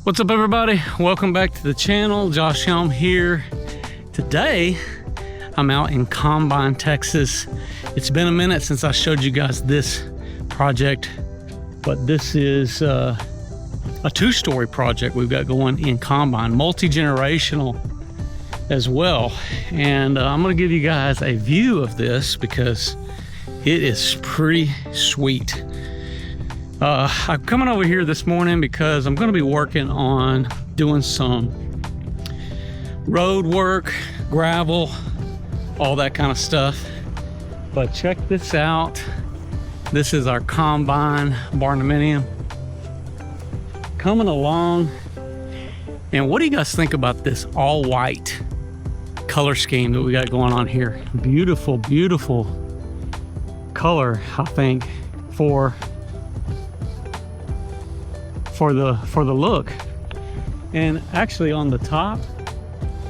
What's up, everybody? Welcome back to the channel. Josh Helm here. Today I'm out in Combine, Texas. It's been a minute since I showed you guys this project, but this is a two-story project we've got going in Combine, multi-generational as well. And I'm gonna give you guys a view of this because it is pretty sweet. I'm coming over here this morning because I'm going to be working on doing some road work, gravel, all that kind of stuff. But check this out. This is our Combine Barndominium coming along. And what do you guys think about this all white color scheme that we got going on here? Beautiful, beautiful color, I think, for the look. And actually on the top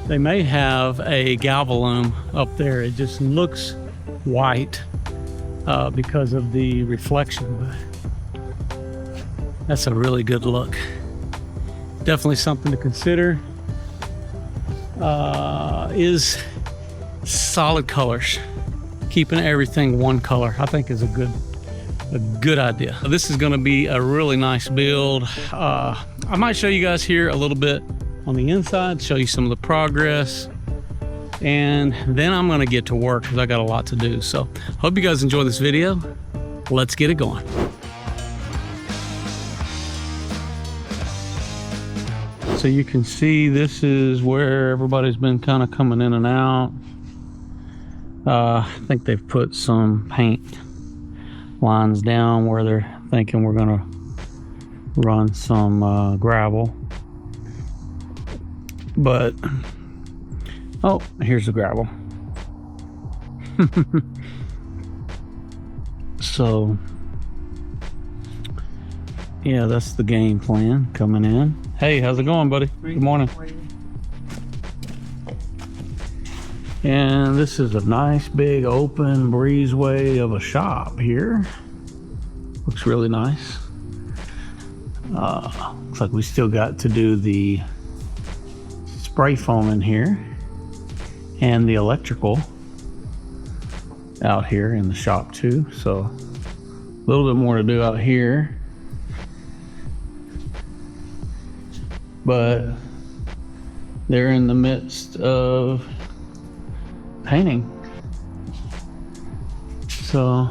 they may have a galvalume up there. It just looks white because of the reflection, but that's a really good look. Definitely something to consider. Is solid colors, keeping everything one color, I think is a good idea. This is going to be a really nice build. I might show you guys here a little bit on the inside, show you some of the progress, and then I'm going to get to work because I got a lot to do. So hope you guys enjoy this video. Let's get it going. So you can see this is where everybody's been kind of coming in and out. I think they've put some paint lines down where they're thinking we're gonna run some gravel. But oh, here's the gravel. So yeah, that's the game plan coming in. Hey, how's it going, buddy? Good morning. And this is a nice big open breezeway of a shop here. Looks really nice. Looks like we still got to do the spray foam in here and the electrical out here in the shop too. So a little bit more to do out here. But they're in the midst of painting. So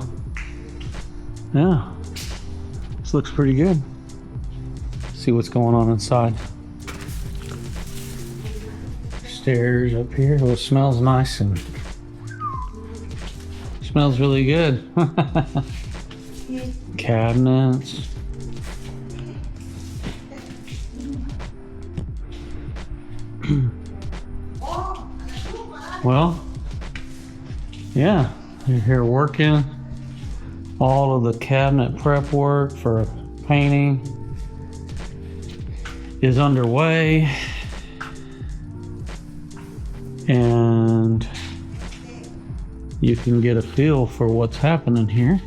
yeah, this looks pretty good. See what's going on inside. Stairs up here. Oh, it smells nice and smells really good. Cabinets. Well, yeah, you're here working. All of the cabinet prep work for painting is underway, and you can get a feel for what's happening here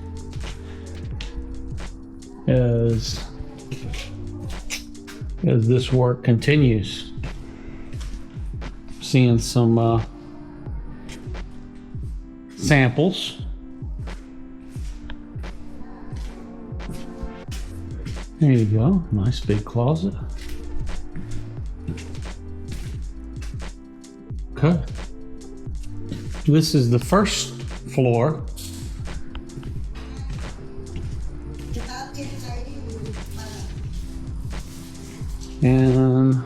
as this work continues. Seeing some samples. There you go, nice big closet. Okay. This is the first floor. And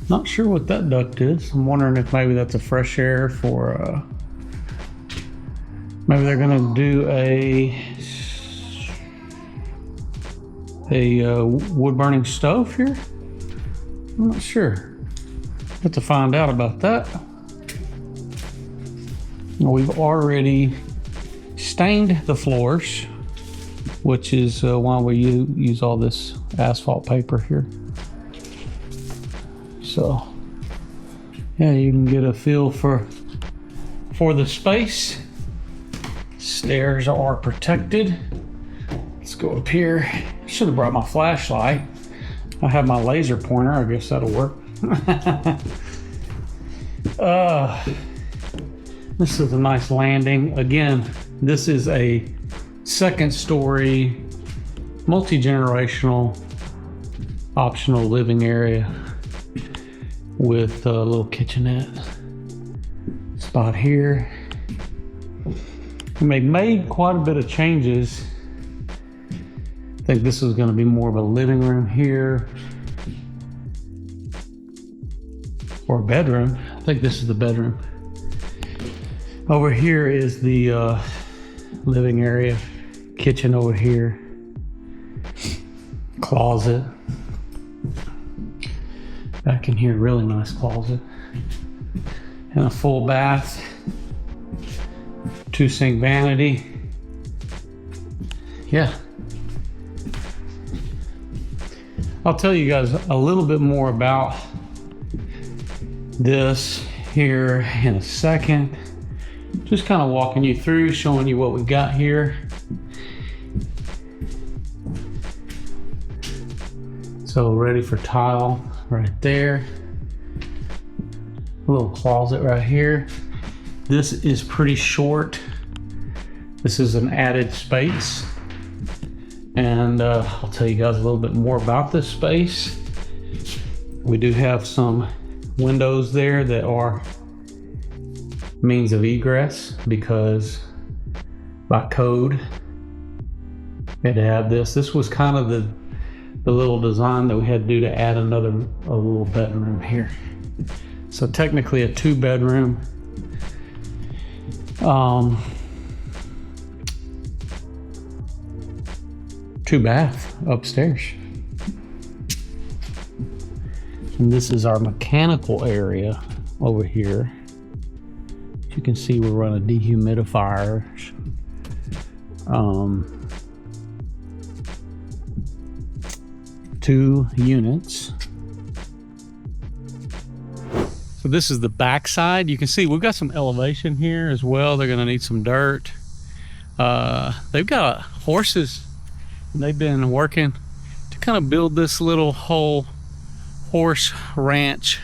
not sure what that duct is. I'm wondering if maybe that's a fresh air for maybe they're gonna do a wood burning stove here. I'm not sure. Have to find out about that. We've already stained the floors, which is why we use all this asphalt paper here. So yeah, you can get a feel for the space. Stairs are protected Let's go up here. Should have brought my flashlight. I have my laser pointer. I guess that'll work. This is a nice landing. Again, this is a second story, multi-generational, optional living area with a little kitchenette spot here. We made quite a bit of changes. I think this is going to be more of a living room here, or a bedroom. I think this is the bedroom. Over here is the living area, kitchen over here, closet. Back in here, really nice closet. And a full bath, 2-sink vanity. Yeah. I'll tell you guys a little bit more about this here in a second. Just kind of walking you through, showing you what we've got here. So ready for tile right there. A little closet right here. This is pretty short. This is an added space. And I'll tell you guys a little bit more about this space. We do have some windows there that are means of egress, because by code we had to have this. This was kind of the little design that we had to do to add a little bedroom here. So technically a 2-bedroom. 2-bath upstairs. And this is our mechanical area over here. As you can see, we run a dehumidifier. 2 units. So this is the back side. You can see we've got some elevation here as well. They're gonna need some dirt. They've got horses. They've been working to kind of build this little whole horse ranch,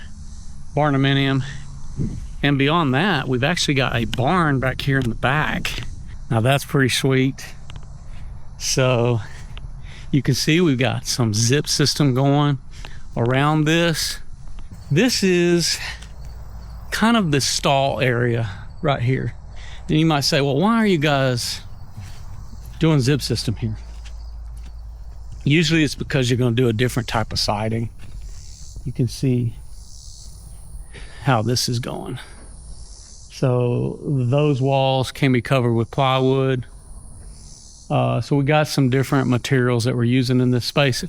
Barndominium. And beyond that, we've actually got a barn back here in the back. Now that's pretty sweet. So you can see we've got some zip system going around this. This is kind of the stall area right here. And you might say, well, why are you guys doing zip system here? Usually it's because you're going to do a different type of siding. You can see how this is going. So those walls can be covered with plywood. So we got some different materials that we're using in this space,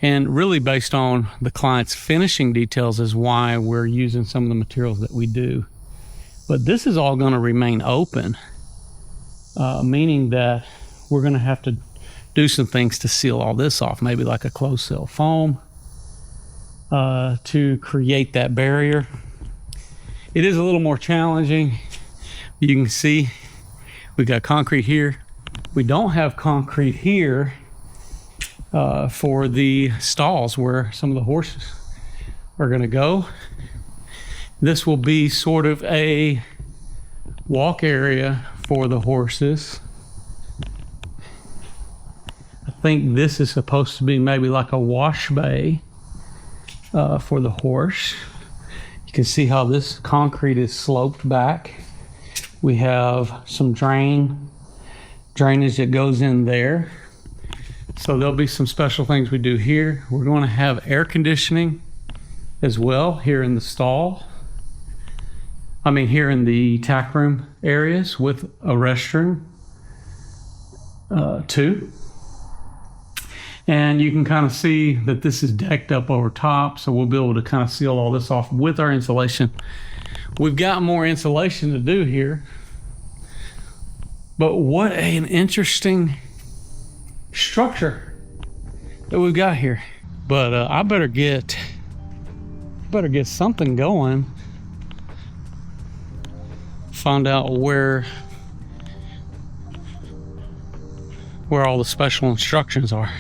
and really based on the client's finishing details is why we're using some of the materials that we do. But this is all going to remain open, meaning that we're going to have to do some things to seal all this off, maybe like a closed cell foam to create that barrier. It is a little more challenging. You can see we got concrete here. We don't have concrete here for the stalls where some of the horses are going to go. This will be sort of a walk area for the horses. I think this is supposed to be maybe like a wash bay for the horse. You can see how this concrete is sloped back. We have some drainage that goes in there. So there'll be some special things we do here. We're going to have air conditioning as well here in the stall. Here in the tack room areas with a restroom too. And you can kind of see that this is decked up over top, so we'll be able to kind of seal all this off with our insulation. We've got more insulation to do here, but what an interesting structure that we've got here. But I better get something going, find out where where all the special instructions are.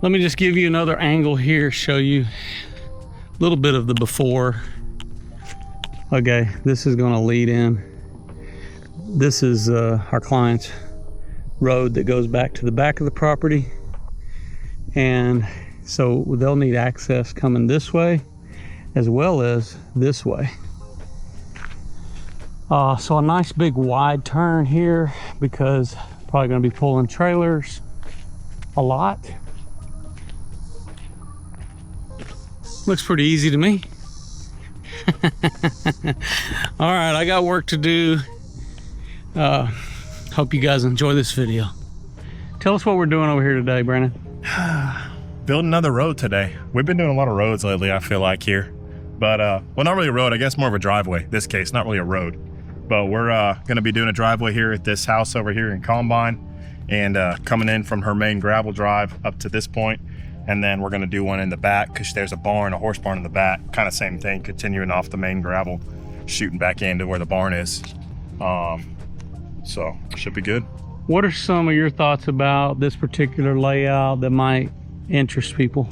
Let me just give you another angle here, show you a little bit of the before. Okay, this is gonna lead in. This is our client's road that goes back to the back of the property. And so they'll need access coming this way as well as this way. So a nice big wide turn here because probably gonna be pulling trailers a lot. Looks pretty easy to me. All right, I got work to do. Hope you guys enjoy this video. Tell us what we're doing over here today, Brandon. Building another road today. We've been doing a lot of roads lately, I feel like, here. But, well, not really a road, I guess more of a driveway. This case, not really a road. But we're gonna be doing a driveway here at this house over here in Combine, and coming in from her main gravel drive up to this point. And then we're gonna do one in the back because there's a barn, a horse barn in the back. Kind of same thing, continuing off the main gravel, shooting back into where the barn is. So should be good. What are some of your thoughts about this particular layout that might interest people?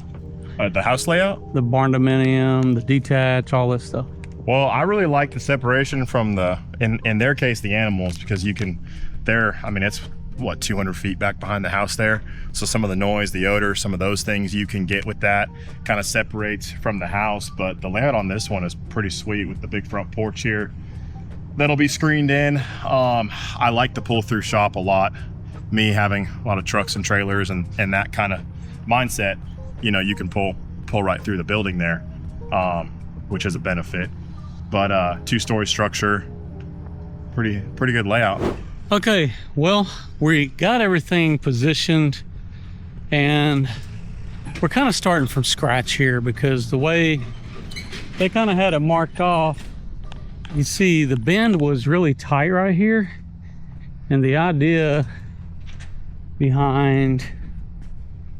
The house layout? The Barndominium, the detached, all this stuff. Well, I really like the separation from the, in their case, the animals, because you can, I mean, it's what, 200 feet back behind the house there. So some of the noise, the odor, some of those things you can get with that kind of separates from the house. But the layout on this one is pretty sweet with the big front porch here. That'll be screened in. I like the pull through shop a lot. Me having a lot of trucks and trailers and that kind of mindset, you know, you can pull right through the building there, which is a benefit. But 2-story structure, pretty good layout. Okay, well, we got everything positioned and we're kind of starting from scratch here because the way they kind of had it marked off, you see the bend was really tight right here. And the idea behind,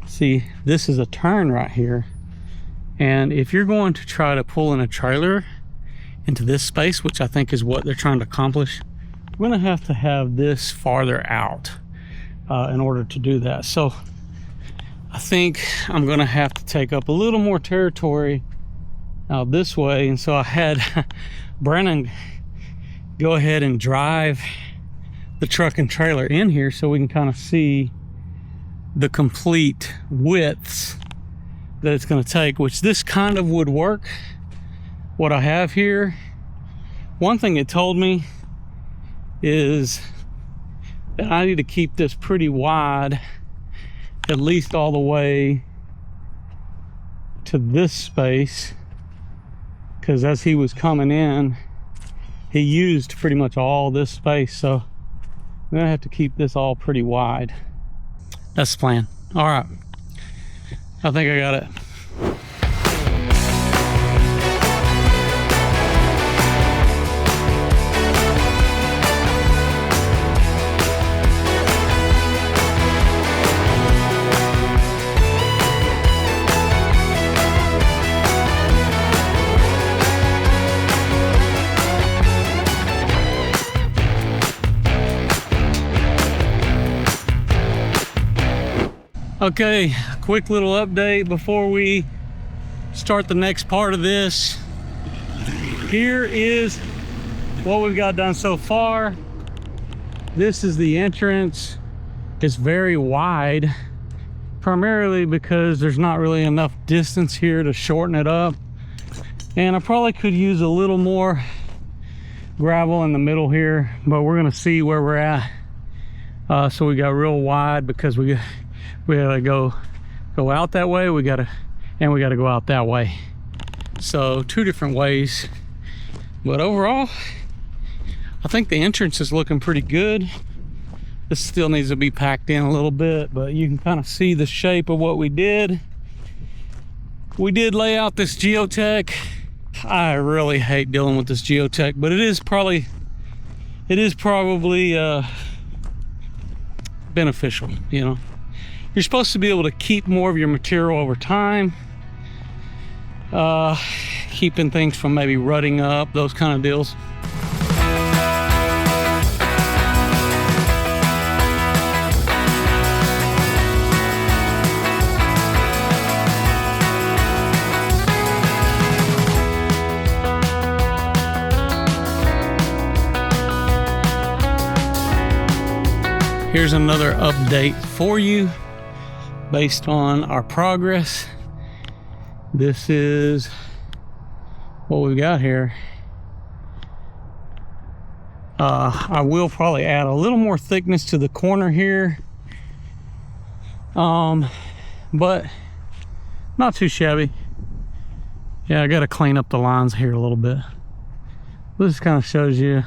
see, this is a turn right here. And if you're going to try to pull in a trailer into this space, which I think is what they're trying to accomplish, we're gonna have to have this farther out in order to do that. So I think I'm gonna have to take up a little more territory out this way. And so I had Brennan go ahead and drive the truck and trailer in here so we can kind of see the complete widths that it's gonna take, which this kind of would work. What I have here, one thing it told me is that I need to keep this pretty wide, at least all the way to this space, because as he was coming in, he used pretty much all this space. So I'm gonna have to keep this all pretty wide. That's the plan. All right, I think I got it. Okay, quick little update before we start the next part of this. Here is what we've got done so far. This is the entrance. It's very wide, primarily because there's not really enough distance here to shorten it up. And I probably could use a little more gravel in the middle here, but we're gonna see where we're at. So we got real wide because we gotta go out that way, we gotta go out that way. So 2 different ways. But overall, I think the entrance is looking pretty good. This still needs to be packed in a little bit, but you can kind of see the shape of what we did. We did lay out this geotech. I really hate dealing with this geotech, but it is probably beneficial, you know. You're supposed to be able to keep more of your material over time, keeping things from maybe rutting up, those kind of deals. here's another update for you based on our progress. This is what we've got here. I will probably add a little more thickness to the corner here, but not too shabby. Yeah, I got to clean up the lines here a little bit. This kind of shows you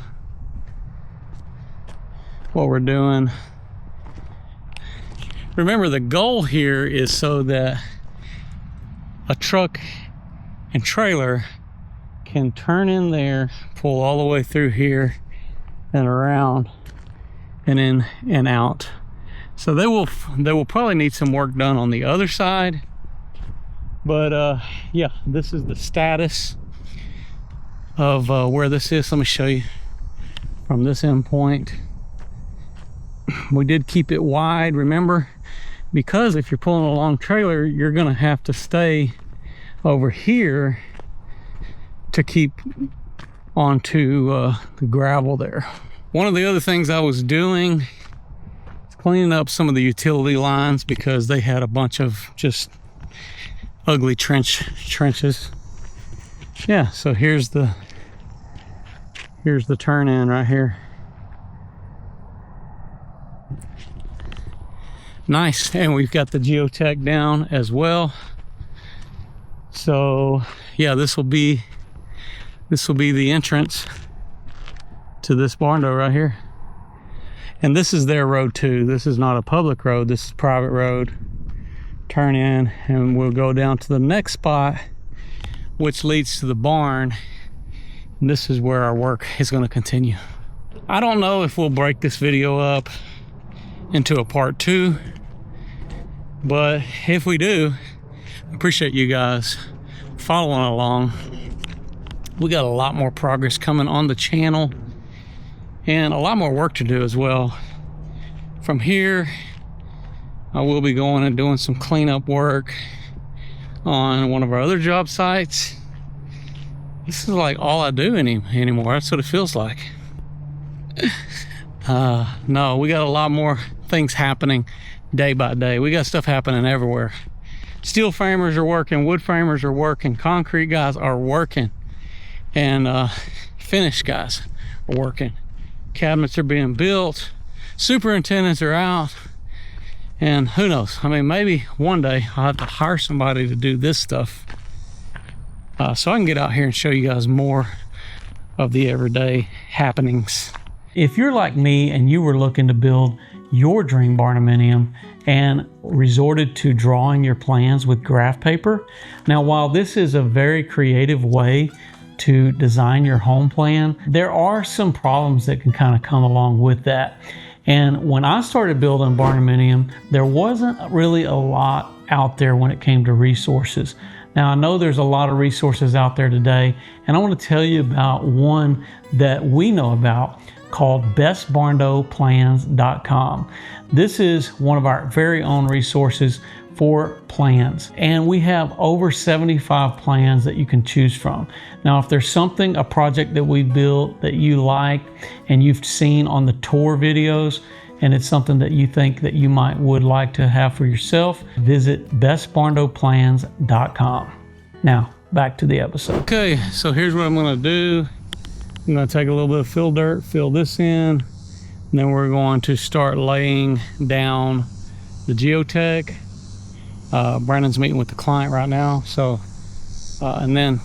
what we're doing. Remember, the goal here is so that a truck and trailer can turn in there, pull all the way through here and around and in and out. So they will probably need some work done on the other side, but yeah, this is the status of where this is. Let me show you from this end point. We did keep it wide, remember, because if you're pulling a long trailer, you're gonna have to stay over here to keep onto the gravel there. One of the other things I was doing is cleaning up some of the utility lines because they had a bunch of just ugly trenches. Yeah, so here's the turn in right here. Nice, and we've got the geotech down as well. So yeah, this will be the entrance to this Barndo right here. And this is their road too. This is not a public road, this is private road. Turn in and we'll go down to the next spot, which leads to the barn. And this is where our work is going to continue. I don't know if we'll break this video up into a part 2, but if we do, I appreciate you guys following along. We got a lot more progress coming on the channel and a lot more work to do as well. From here, I will be going and doing some cleanup work on one of our other job sites. This is like all I do anymore. That's what it feels like. No, we got a lot more things happening day by day. We got stuff happening everywhere. Steel framers are working, wood framers are working, concrete guys are working, and finish guys are working. Cabinets are being built, superintendents are out, and who knows, I mean, maybe one day I'll have to hire somebody to do this stuff so I can get out here and show you guys more of the everyday happenings. If you're like me and you were looking to build your dream barndominium and resorted to drawing your plans with graph paper, now while this is a very creative way to design your home plan, there are some problems that can kind of come along with that. And when I started building barndominium, there wasn't really a lot out there when it came to resources. Now I know there's a lot of resources out there today, and I want to tell you about one that we know about called bestbarndoplans.com. This is one of our very own resources for plans, and we have over 75 plans that you can choose from. Now if there's something, a project that we built that you like and you've seen on the tour videos, and it's something that you think that you would like to have for yourself, visit bestbarndoplans.com. Now back to the episode. Okay, so here's what I'm going to do. I'm going to take a little bit of fill dirt, fill this in, and then we're going to start laying down the geotech. Brandon's meeting with the client right now, so and then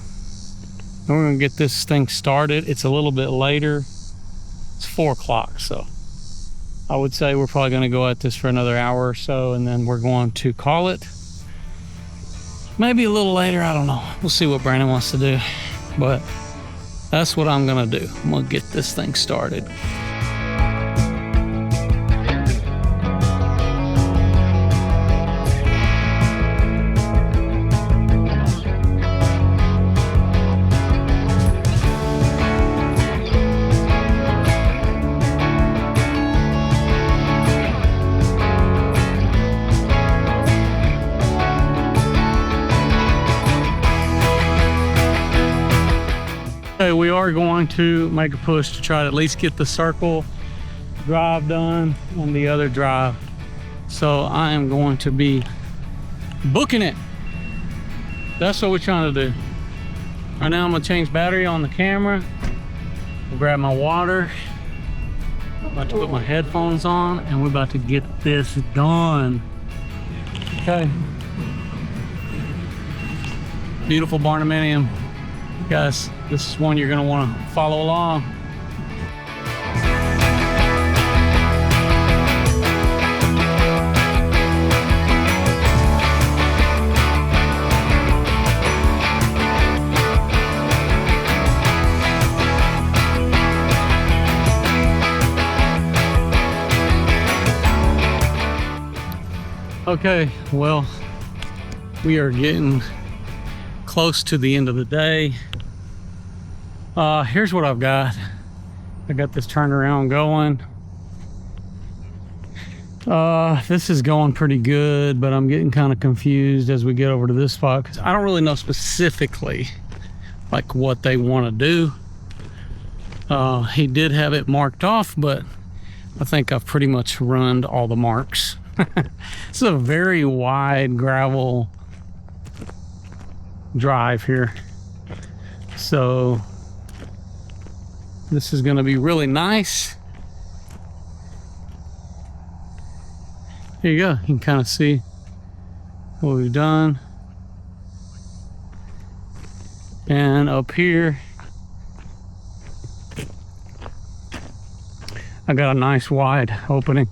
we're going to get this thing started. It's a little bit later. It's 4 o'clock, so I would say we're probably going to go at this for another hour or so, and then we're going to call it. Maybe a little later, I don't know. We'll see what Brandon wants to do, but that's what I'm going to do. I'm going to get this thing started. Okay, we are going to make a push to try to at least get the circle drive done on the other drive. So I am going to be booking it. That's what we're trying to do. Right now I'm gonna change battery on the camera. I'll grab my water. I'm about to put my headphones on and we're about to get this done. Okay. Beautiful Barndominium. Guys, this is one you're gonna wanna follow along. Okay, well, we are getting close to the end of the day. Here's what I've got. I got this turnaround going. This is going pretty good, but I'm getting kind of confused as we get over to this spot, because I don't really know specifically like what they want to do. He did have it marked off, but I think I've pretty much run all the marks. This is a very wide gravel drive here, so this is going to be really nice. Here you go, you can kind of see what we've done. And up here I got a nice wide opening.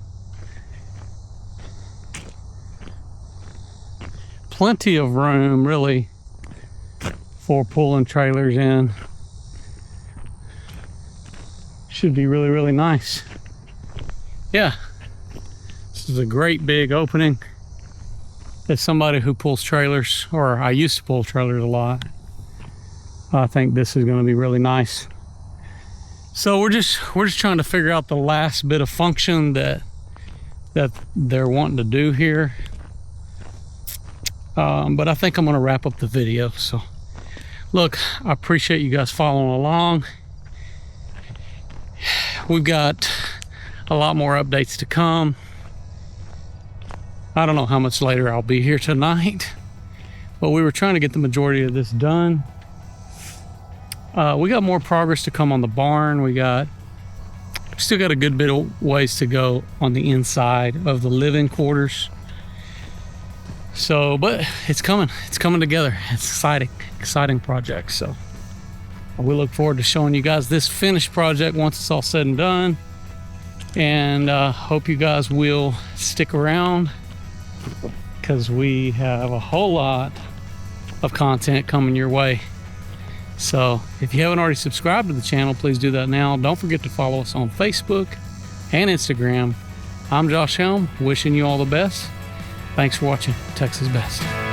Plenty of room really for pulling trailers in. Should be really, really nice. Yeah, this is a great big opening. As somebody who pulls trailers, or I used to pull trailers a lot, I think this is going to be really nice. So we're just trying to figure out the last bit of function that they're wanting to do here. But I think I'm going to wrap up the video. So look, I appreciate you guys following along. We've got a lot more updates to come. I don't know how much later I'll be here tonight, but we were trying to get the majority of this done. We got more progress to come on the barn. We still got a good bit of ways to go on the inside of the living quarters. So, but it's coming together. It's exciting project. So we look forward to showing you guys this finished project once it's all said and done. And hope you guys will stick around, because we have a whole lot of content coming your way. So if you haven't already subscribed to the channel, please do that now. Don't forget to follow us on Facebook and Instagram. I'm Josh Helm, wishing you all the best. Thanks for watching Texas Best.